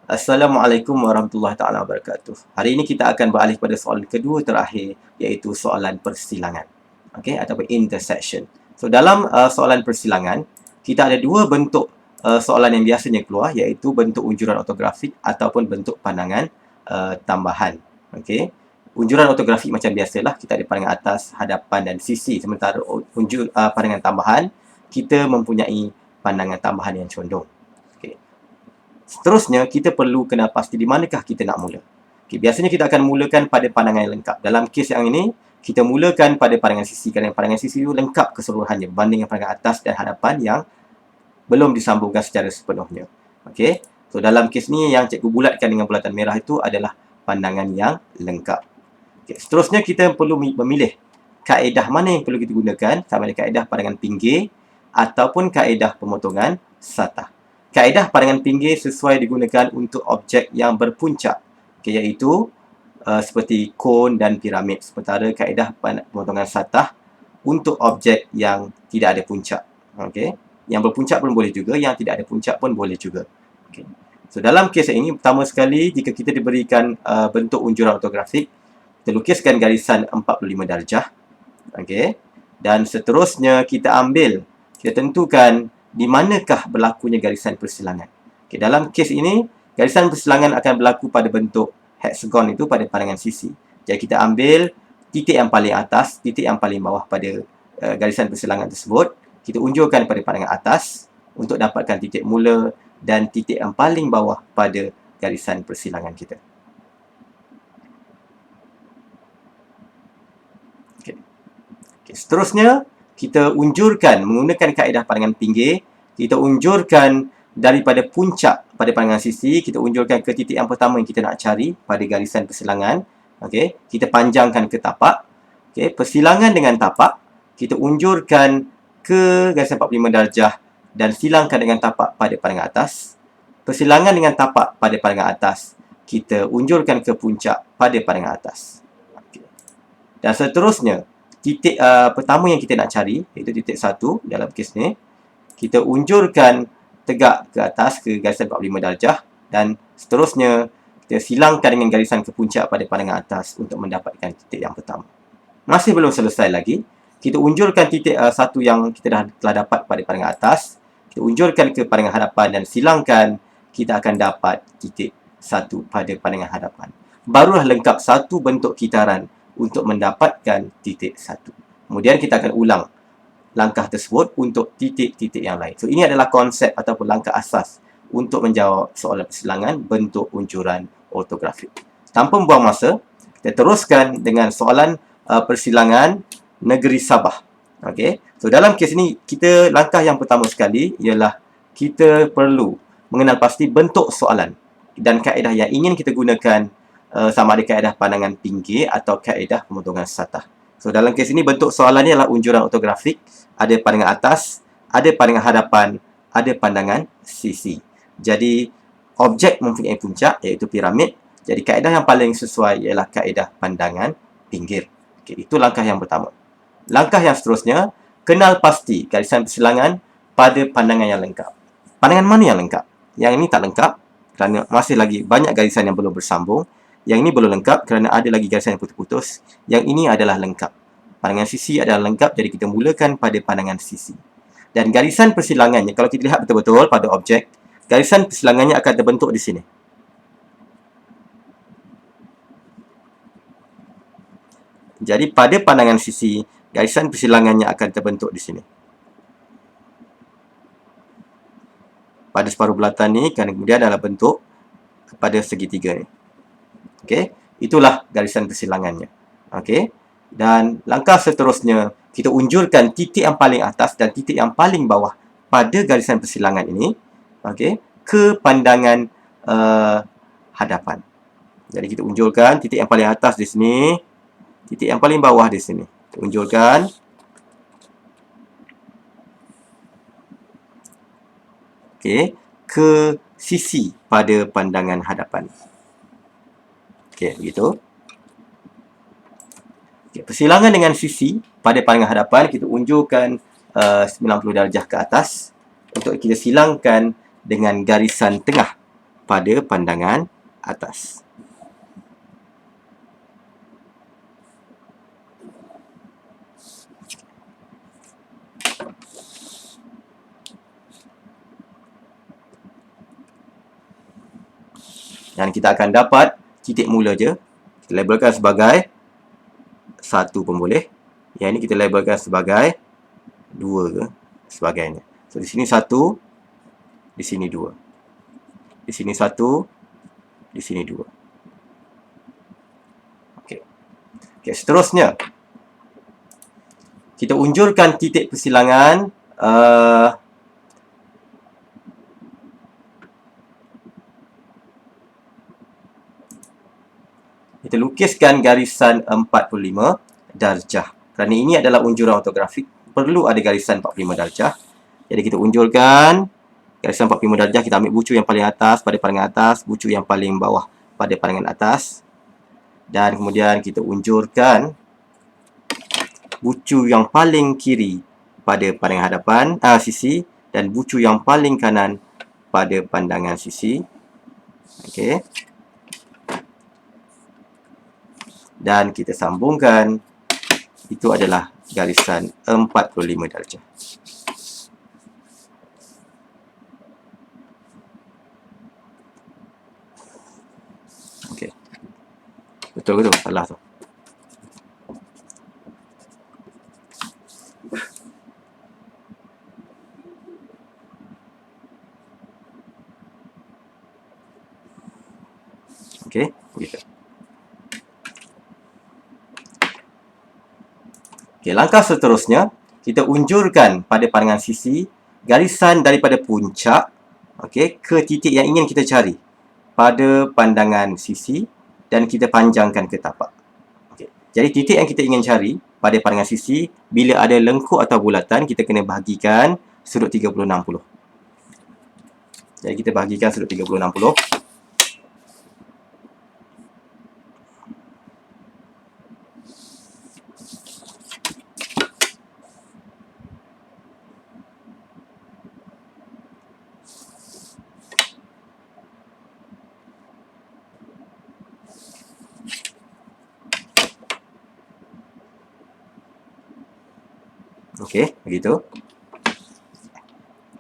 Assalamualaikum warahmatullahi taala wabarakatuh. Hari ini kita akan beralih pada soalan kedua terakhir, iaitu soalan persilangan. Okey, ataupun intersection. So dalam soalan persilangan, kita ada dua bentuk soalan yang biasanya keluar, iaitu bentuk unjuran ortografik ataupun bentuk pandangan tambahan. Okey. Unjuran ortografik macam biasalah, kita ada pandangan atas, hadapan dan sisi. Sementara pandangan tambahan, kita mempunyai pandangan tambahan yang condong. Okey. Seterusnya, kita perlu kena pasti di manakah kita nak mula. Okay, biasanya kita akan mulakan pada pandangan yang lengkap. Dalam kes yang ini, kita mulakan pada pandangan sisi kerana pandangan sisi itu lengkap keseluruhannya berbanding dengan pandangan atas dan hadapan yang belum disambungkan secara sepenuhnya. Okey. So dalam kes ni yang cikgu bulatkan dengan bulatan merah itu adalah pandangan yang lengkap. Okay. Seterusnya kita perlu memilih kaedah mana yang perlu kita gunakan, sama ada kaedah pandangan pinggir ataupun kaedah pemotongan satah. Kaedah pandangan pinggir sesuai digunakan untuk objek yang berpuncak, okay, iaitu seperti kon dan piramid. Sementara kaedah pemotongan satah untuk objek yang tidak ada puncak. Okay. Yang berpuncak pun boleh juga, yang tidak ada puncak pun boleh juga. Okay. So dalam kes ini, pertama sekali jika kita diberikan bentuk unjuran ortografik, kita lukiskan garisan 45 darjah. Okay. Dan seterusnya kita tentukan di manakah berlakunya garisan persilangan. Okay, dalam kes ini, garisan persilangan akan berlaku pada bentuk hexagon itu pada pandangan sisi. Jadi kita ambil titik yang paling atas, titik yang paling bawah pada garisan persilangan tersebut. Kita unjurkan pada pandangan atas untuk dapatkan titik mula dan titik yang paling bawah pada garisan persilangan kita. Okay. Okay, seterusnya, kita unjurkan menggunakan kaedah pandangan pinggir. Kita unjurkan daripada puncak pada pandangan sisi, kita unjurkan ke titik yang pertama yang kita nak cari pada garisan persilangan. Okey, kita panjangkan ke tapak. Okey, persilangan dengan tapak, kita unjurkan ke garisan 45 darjah dan silangkan dengan tapak pada pandangan atas. Persilangan dengan tapak pada pandangan atas, kita unjurkan ke puncak pada pandangan atas. Okay. Dan seterusnya, titik pertama yang kita nak cari, iaitu titik 1 dalam kes ni, kita unjurkan tegak ke atas ke garisan 45 darjah dan seterusnya kita silangkan dengan garisan ke puncak pada pandangan atas untuk mendapatkan titik yang pertama. Masih belum selesai lagi. Kita unjurkan titik satu yang kita telah dapat pada pandangan atas. Kita unjurkan ke pandangan hadapan dan silangkan, kita akan dapat titik 1 pada pandangan hadapan. Barulah lengkap satu bentuk kitaran untuk mendapatkan titik 1. Kemudian kita akan ulang langkah tersebut untuk titik-titik yang lain. So, ini adalah konsep ataupun langkah asas untuk menjawab soalan persilangan bentuk unjuran ortografik. Tanpa membuang masa, kita teruskan dengan soalan persilangan negeri Sabah. Okey. So dalam kes ini, langkah yang pertama sekali ialah kita perlu mengenal pasti bentuk soalan dan kaedah yang ingin kita gunakan, sama ada kaedah pandangan pinggir atau kaedah pemotongan satah. So dalam kes ini, bentuk soalannya adalah unjuran ortografik, ada pandangan atas, ada pandangan hadapan, ada pandangan sisi. Jadi objek mempunyai puncak, iaitu piramid. Jadi kaedah yang paling sesuai ialah kaedah pandangan pinggir. Okey, itu langkah yang pertama. Langkah yang seterusnya, kenal pasti garisan persilangan pada pandangan yang lengkap. Pandangan mana yang lengkap? Yang ini tak lengkap kerana masih lagi banyak garisan yang belum bersambung. Yang ini belum lengkap kerana ada lagi garisan yang putus-putus. Yang ini adalah lengkap. Pandangan sisi adalah lengkap, jadi kita mulakan pada pandangan sisi. Dan garisan persilangannya, kalau kita lihat betul-betul pada objek, garisan persilangannya akan terbentuk di sini. Jadi pada pandangan sisi, garisan persilangannya akan terbentuk di sini. Pada separuh bulatan ni, kemudian adalah bentuk pada segitiga ni. Okey, itulah garisan persilangannya. Okey, dan langkah seterusnya, kita unjurkan titik yang paling atas dan titik yang paling bawah pada garisan persilangan ini, okey, ke pandangan hadapan. Jadi kita unjurkan titik yang paling atas di sini, titik yang paling bawah di sini. Kita unjurkan. Okey, ke sisi pada pandangan hadapan. Okey, begitu. Okay, persilangan dengan sisi pada pandangan hadapan, kita unjurkan 90 darjah ke atas untuk kita silangkan dengan garisan tengah pada pandangan atas. Dan kita akan dapat titik mula je. Kita labelkan sebagai 1 pun boleh. Yang ini kita labelkan sebagai 2 ke sebagainya. So di sini 1, di sini 2. Di sini 1, di sini 2. Okey. Okey, seterusnya kita unjurkan titik persilangan kita lukiskan garisan 45 darjah. Kerana ini adalah unjuran ortografik, perlu ada garisan 45 darjah. Jadi kita unjurkan garisan 45 darjah, kita ambil bucu yang paling atas pada pandangan atas, bucu yang paling bawah pada pandangan atas. Dan kemudian kita unjurkan bucu yang paling kiri pada pandangan hadapan, sisi, dan bucu yang paling kanan pada pandangan sisi. Okey. Dan kita sambungkan, itu adalah garisan 45 darjah. Okey. Betul, salah tu. Okey, begitu. Okey, langkah seterusnya, kita unjurkan pada pandangan sisi garisan daripada puncak, okey, ke titik yang ingin kita cari pada pandangan sisi, dan kita panjangkan ke tapak. Okey. Jadi titik yang kita ingin cari pada pandangan sisi, bila ada lengkuk atau bulatan, kita kena bahagikan sudut 30-60. Jadi kita bahagikan sudut 30-60. Okey, begitu.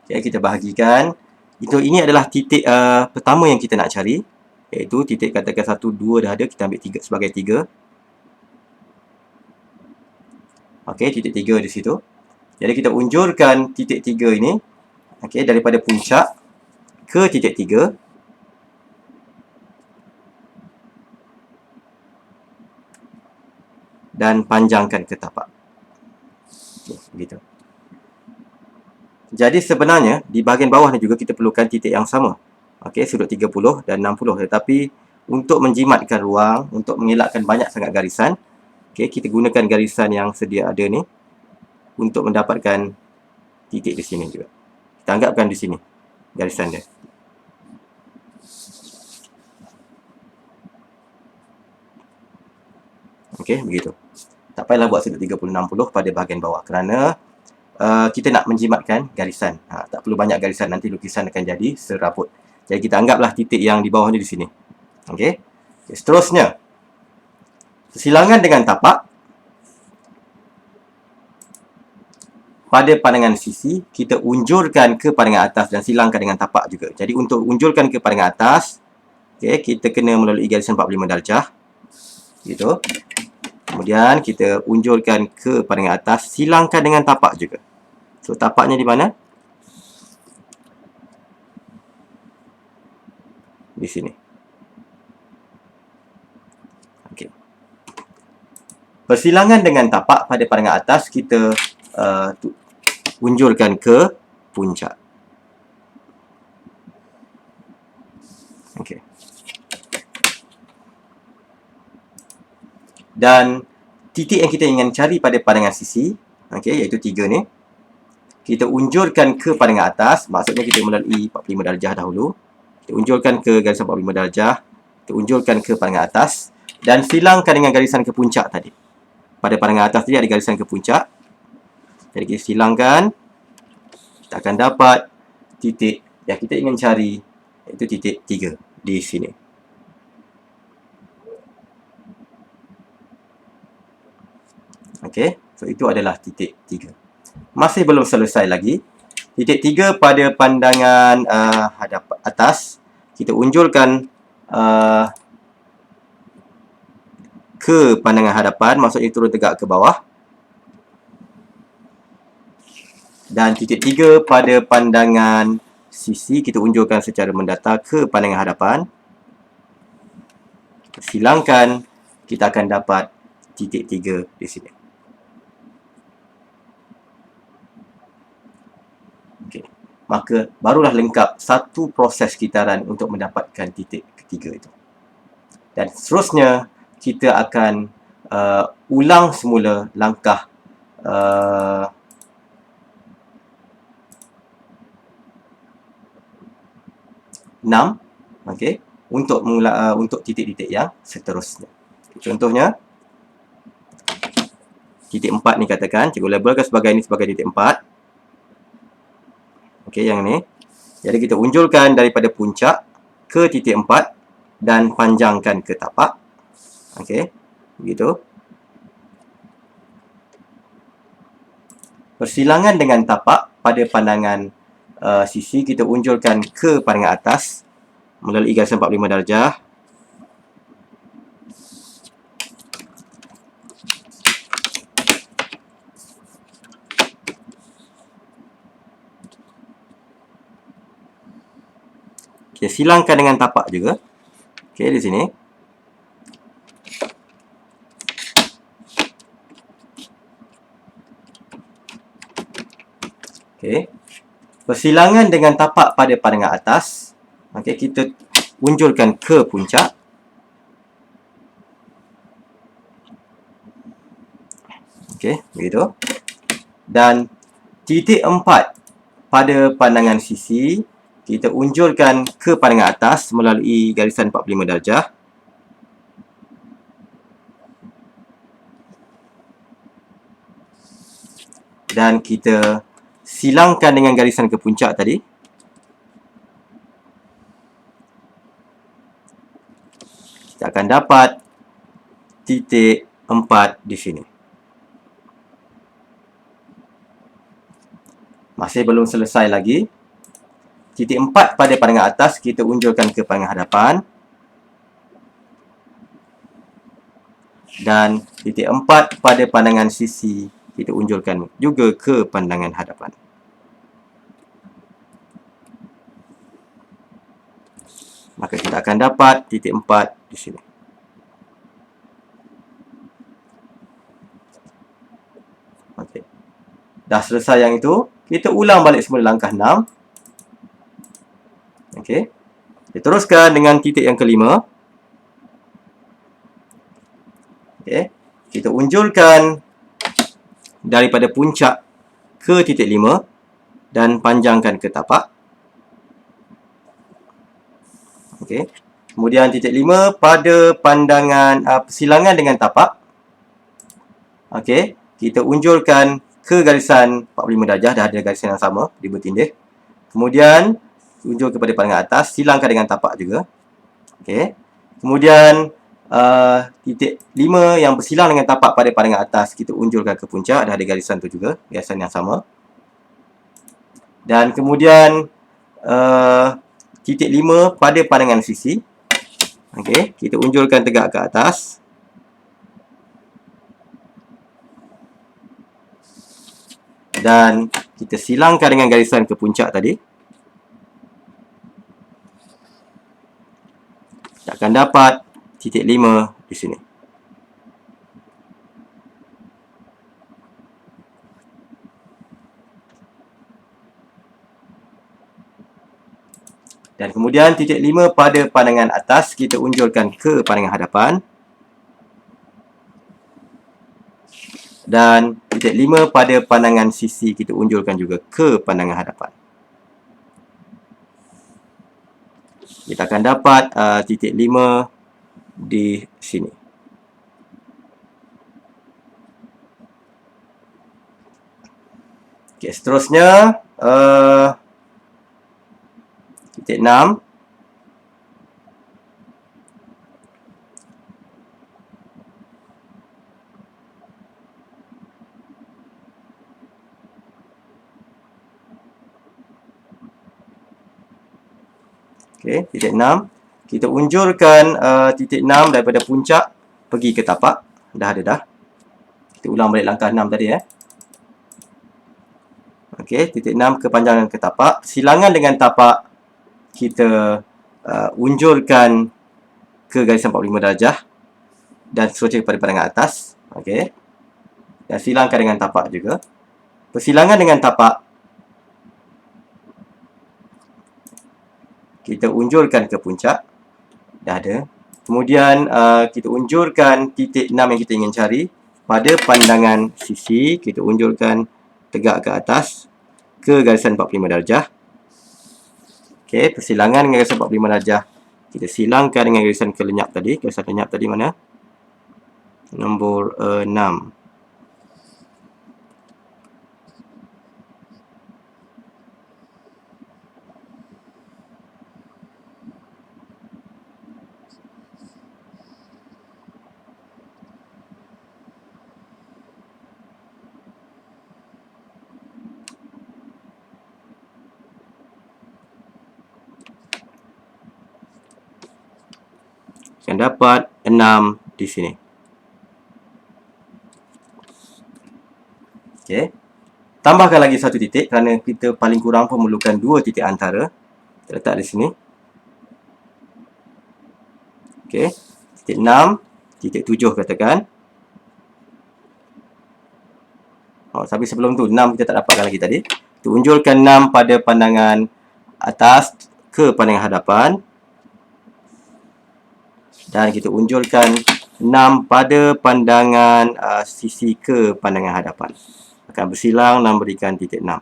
Okay, kita bahagikan. Ini adalah titik pertama yang kita nak cari, iaitu titik katakan 1, 2 dah ada, kita ambil 3 sebagai 3. Okey, titik 3 di situ. Jadi kita unjurkan titik 3 ini, okey, daripada puncak ke titik 3. Dan panjangkan ke tapak. Okay, begitu. Jadi sebenarnya di bahagian bawah ni juga kita perlukan titik yang sama. Okey, sudut 30 dan 60. Tetapi untuk menjimatkan ruang, untuk mengelakkan banyak sangat garisan, okey, kita gunakan garisan yang sedia ada ni untuk mendapatkan titik di sini juga. Kita anggapkan di sini garisan dia. Okey, begitu. Tak payahlah buat sudut 30-60 pada bahagian bawah kerana kita nak menjimatkan garisan. Tak perlu banyak garisan, nanti lukisan akan jadi serabut. Jadi kita anggaplah titik yang di bawah ni di sini. Okey. Seterusnya, silangan dengan tapak pada pandangan sisi, kita unjurkan ke pandangan atas dan silangkan dengan tapak juga. Jadi untuk unjurkan ke pandangan atas, okay, kita kena melalui garisan 45 darjah. Gitu. Kemudian kita unjurkan ke pandangan atas, silangkan dengan tapak juga. So tapaknya di mana? Di sini. Okey. Persilangan dengan tapak pada pandangan atas kita unjurkan ke puncak. Okey. Dan titik yang kita ingin cari pada pandangan sisi, okey, iaitu 3 ni, kita unjurkan ke pandangan atas, maksudnya kita melalui 45 darjah dahulu. Kita unjurkan ke garisan 45 darjah, kita unjurkan ke pandangan atas dan silangkan dengan garisan ke puncak tadi. Pada pandangan atas tadi ada garisan ke puncak. Jadi kita silangkan, kita akan dapat titik yang kita ingin cari Itu titik 3 di sini. Okey, so itu adalah titik 3. Masih belum selesai lagi. Titik 3 pada pandangan hadap atas, kita unjulkan ke pandangan hadapan, maksudnya turun tegak ke bawah. Dan titik 3 pada pandangan sisi, kita unjulkan secara mendatar ke pandangan hadapan. Silangkan, kita akan dapat titik 3 di sini. Okay. Maka barulah lengkap satu proses kitaran untuk mendapatkan titik ketiga itu. Dan seterusnya, kita akan ulang semula langkah 6, okey, untuk titik-titik yang seterusnya. Contohnya, titik 4 ni katakan, cikgu labelkan sebagai titik 4. Okey, yang ni. Jadi kita unjulkan daripada puncak ke titik 4 dan panjangkan ke tapak. Okey, begitu. Persilangan dengan tapak pada pandangan sisi, kita unjulkan ke pandangan atas melalui garisan 45 darjah. Kita silangkan dengan tapak juga. Okey, di sini. Okey. Persilangan dengan tapak pada pandangan atas. Okey, kita unjulkan ke puncak. Okey, begitu. Dan titik 4 pada pandangan sisi, kita unjulkan ke pandangan atas melalui garisan 45 darjah. Dan kita silangkan dengan garisan ke puncak tadi. Kita akan dapat titik 4 di sini. Masih belum selesai lagi. Titik 4 pada pandangan atas, kita unjulkan ke pandangan hadapan. Dan titik 4 pada pandangan sisi, kita unjulkan juga ke pandangan hadapan. Maka kita akan dapat titik 4 di sini. Okey. Dah selesai yang itu, kita ulang balik semula langkah 6. Okey. Kita teruskan dengan titik yang kelima. Okey. Kita unjulkan daripada puncak ke titik 5 dan panjangkan ke tapak. Okey. Kemudian titik 5 pada pandangan persilangan dengan tapak. Okey. Kita unjulkan ke garisan 45 darjah, dah ada garisan yang sama di bertindih. Kemudian unjul kepada pandangan atas, silangkan dengan tapak juga. Okey. Kemudian titik 5 yang bersilang dengan tapak pada pandangan atas, kita unjulkan ke puncak, dah ada garisan tu juga, garisan yang sama. Dan kemudian titik 5 pada pandangan sisi. Okey, kita unjulkan tegak ke atas. Dan kita silangkan dengan garisan ke puncak tadi. Kita akan dapat titik 5 di sini. Dan kemudian titik 5 pada pandangan atas, kita unjulkan ke pandangan hadapan. Dan titik 5 pada pandangan sisi, kita unjulkan juga ke pandangan hadapan. Kita akan dapat titik 5 di sini. Okey, seterusnya titik 6. Okey, titik 6. Kita unjurkan titik 6 daripada puncak pergi ke tapak. Dah ada dah. Kita ulang balik langkah 6 tadi Okey, titik 6 kepanjangan ke tapak. Silangan dengan tapak kita unjurkan ke garisan 45 darjah dan seterusnya kepada pandangan atas. Okey. Dan silangkan dengan tapak juga. Persilangan dengan tapak kita unjurkan ke puncak. Dah ada. Kemudian kita unjurkan titik 6 yang kita ingin cari pada pandangan sisi. Kita unjurkan tegak ke atas ke garisan 45 darjah. Okey, persilangan dengan garisan 45 darjah kita silangkan dengan garisan kelenyap tadi. Garisan lenyap tadi mana? Nombor 6. Yang dapat 6 di sini. Okey. Tambahkan lagi satu titik kerana kita paling kurang pun memerlukan 2 titik antara. Kita letak di sini. Okey. Titik 6, titik 7 katakan. Tapi sebelum tu 6 kita tak dapatkan lagi tadi. Kita unjurkan 6 pada pandangan atas ke pandangan hadapan. Dan kita unjurkan 6 pada pandangan sisi ke pandangan hadapan. Akan bersilang dan berikan titik 6.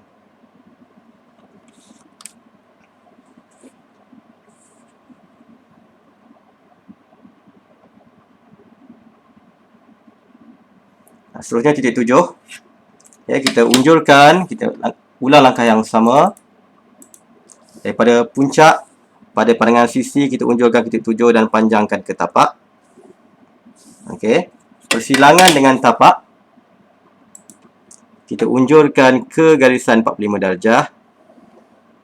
Seterusnya titik 7. Ya, kita unjurkan, kita ulang langkah yang sama. Daripada puncak pada pandangan sisi kita unjurkan titik 7 dan panjangkan ke tapak. Okey. Persilangan dengan tapak kita unjurkan ke garisan 45 darjah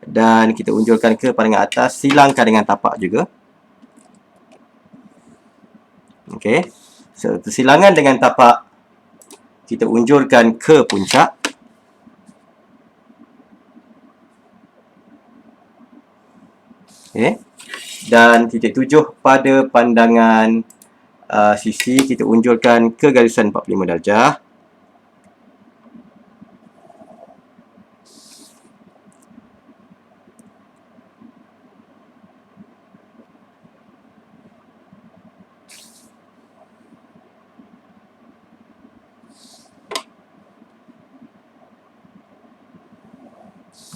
dan kita unjurkan ke pandangan atas, silangkan dengan tapak juga. Okey. So, persilangan dengan tapak kita unjurkan ke puncak. Okey. Dan titik 7 pada pandangan sisi kita unjurkan ke garisan 45 darjah.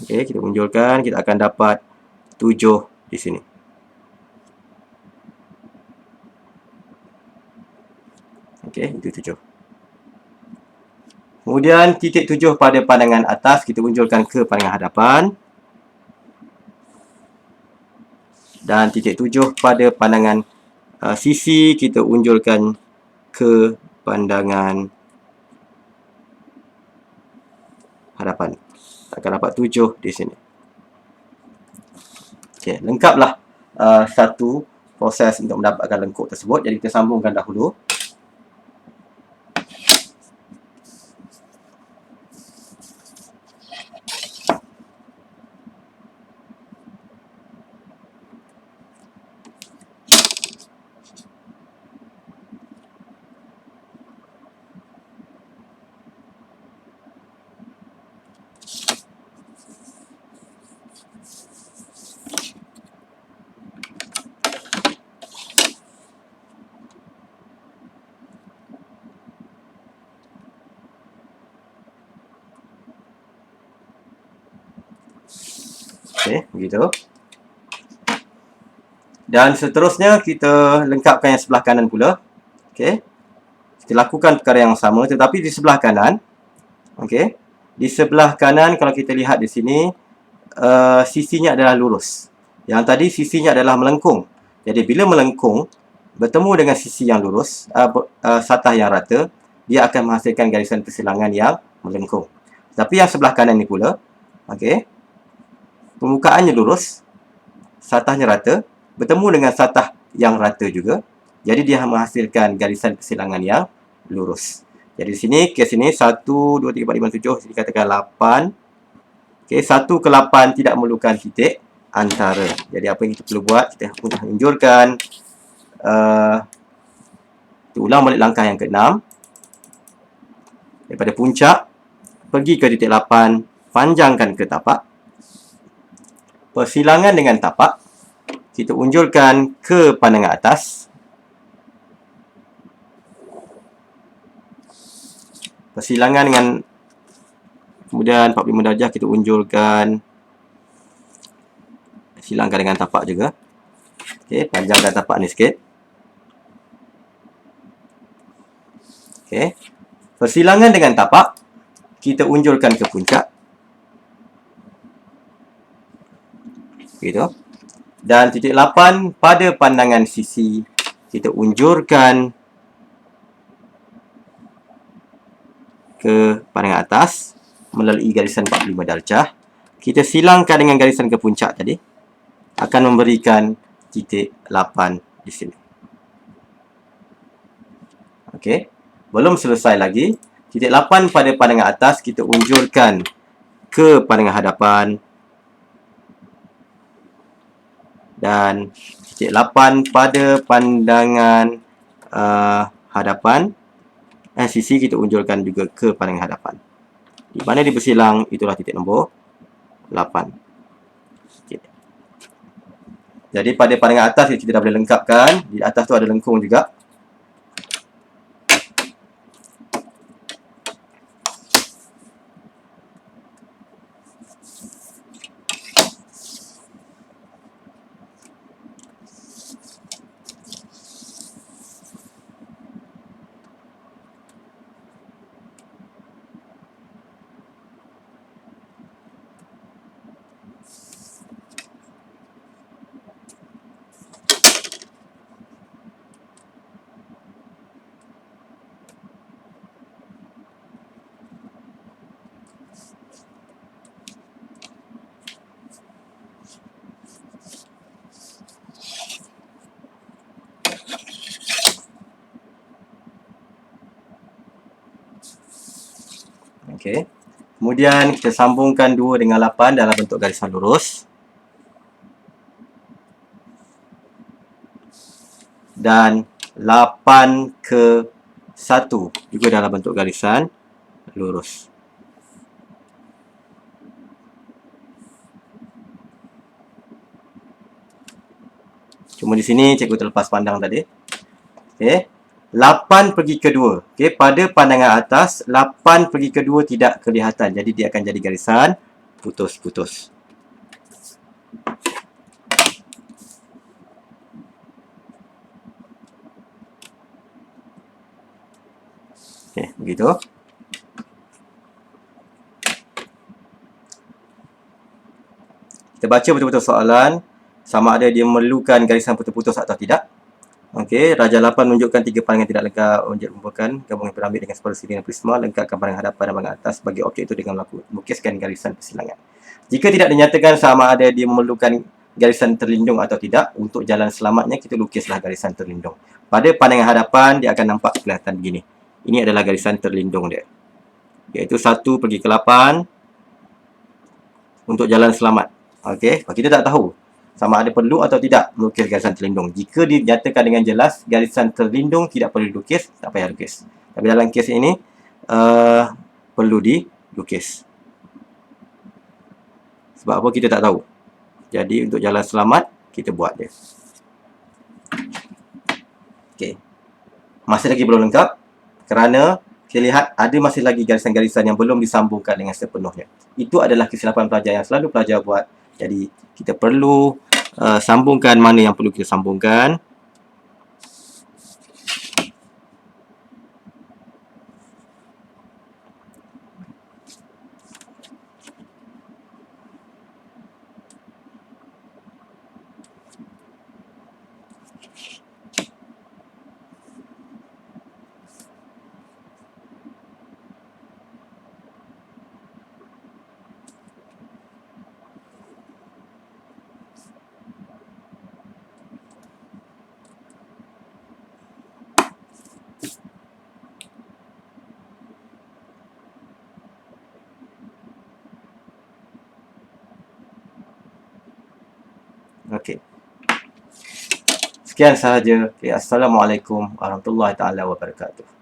Okey, kita unjurkan, kita akan dapat 7 di sini. Okey, itu 7. Kemudian titik 7 pada pandangan atas kita unjurkan ke pandangan hadapan. Dan titik 7 pada pandangan sisi kita unjurkan ke pandangan hadapan. Akan dapat 7 di sini. Okey, lengkaplah satu proses untuk mendapatkan lengkuk tersebut. Jadi kita sambungkan dahulu. Okey, begitu. Dan seterusnya kita lengkapkan yang sebelah kanan pula. Okey. Kita lakukan perkara yang sama tetapi di sebelah kanan. Okey. Di sebelah kanan kalau kita lihat di sini sisinya adalah lurus. Yang tadi sisinya adalah melengkung. Jadi bila melengkung bertemu dengan sisi yang lurus, satah yang rata, dia akan menghasilkan garisan persilangan yang melengkung. Tapi yang sebelah kanan ni pula, okey. Permukaannya lurus. satahnya rata, bertemu dengan satah yang rata juga. Jadi dia menghasilkan garisan persilangan yang lurus. Jadi di sini, kes ini 1, 2, 3, 4, 5, 7, dikatakan 8. Okey, 1 ke 8 tidak memerlukan titik antara. Jadi apa yang kita perlu buat, kita unjurkan, kita ulang balik langkah yang ke-6. Daripada puncak, pergi ke titik 8, panjangkan ke tapak. Persilangan dengan tapak, kita unjurkan ke pandangan atas. Persilangan dengan kemudian 45 darjah kita unjurkan, silangkan dengan tapak juga. Okey, panjangkan tapak ni sikit. Okey. Persilangan dengan tapak, kita unjurkan ke puncak. Gitu. Dan titik 8 pada pandangan sisi, kita unjurkan ke pandangan atas melalui garisan 45 darjah. Kita silangkan dengan garisan ke puncak tadi, akan memberikan titik 8 di sini. Okey. Belum selesai lagi. Titik 8 pada pandangan atas, kita unjurkan ke pandangan hadapan. Dan titik 8 pada pandangan hadapan, sisi kita unjurkan juga ke pandangan hadapan. Di mana dia bersilang, itulah titik nombor 8. Okay. Jadi pada pandangan atas kita dah boleh lengkapkan. Di atas tu ada lengkung juga. Okey. Kemudian kita sambungkan 2 dengan 8 dalam bentuk garisan lurus. Dan 8 ke 1 juga dalam bentuk garisan lurus. Cuma di sini cikgu terlepas pandang tadi. Okey. 8 pergi ke 2. Okey, pada pandangan atas 8 pergi ke 2 tidak kelihatan. Jadi dia akan jadi garisan putus-putus. Okey, begitu. Kita baca betul-betul soalan, sama ada dia memerlukan garisan putus-putus atau tidak. Okey, Raja 8 menunjukkan 3 pandangan tidak lengkap. Objek merupakan gabungan piramid dengan separuh sisi dengan prisma. Lengkapkan pandangan hadapan dan pandangan atas bagi objek itu dengan melukiskan garisan persilangan. Jika tidak dinyatakan sama ada dia memerlukan garisan terlindung atau tidak, untuk jalan selamatnya kita lukislah garisan terlindung. Pada pandangan hadapan dia akan nampak kelihatan begini. Ini adalah garisan terlindung dia. Iaitu 1 pergi ke 8 untuk jalan selamat. Okey, kita tak tahu sama ada perlu atau tidak melukis garisan terlindung. Jika dinyatakan dengan jelas garisan terlindung tidak perlu dilukis, tak payah lukis. Tapi dalam kes ini perlu dilukis. Sebab apa kita tak tahu. Jadi untuk jalan selamat kita buat dia. Okey. Masih lagi belum lengkap kerana kita lihat ada masih lagi garisan-garisan yang belum disambungkan dengan sepenuhnya. Itu adalah kesilapan pelajar yang selalu pelajar buat. Jadi kita perlu sambungkan mana yang perlu kita sambungkan. Okey. Sekian sahaja. Okay, Assalamualaikum warahmatullahi taala wabarakatuh.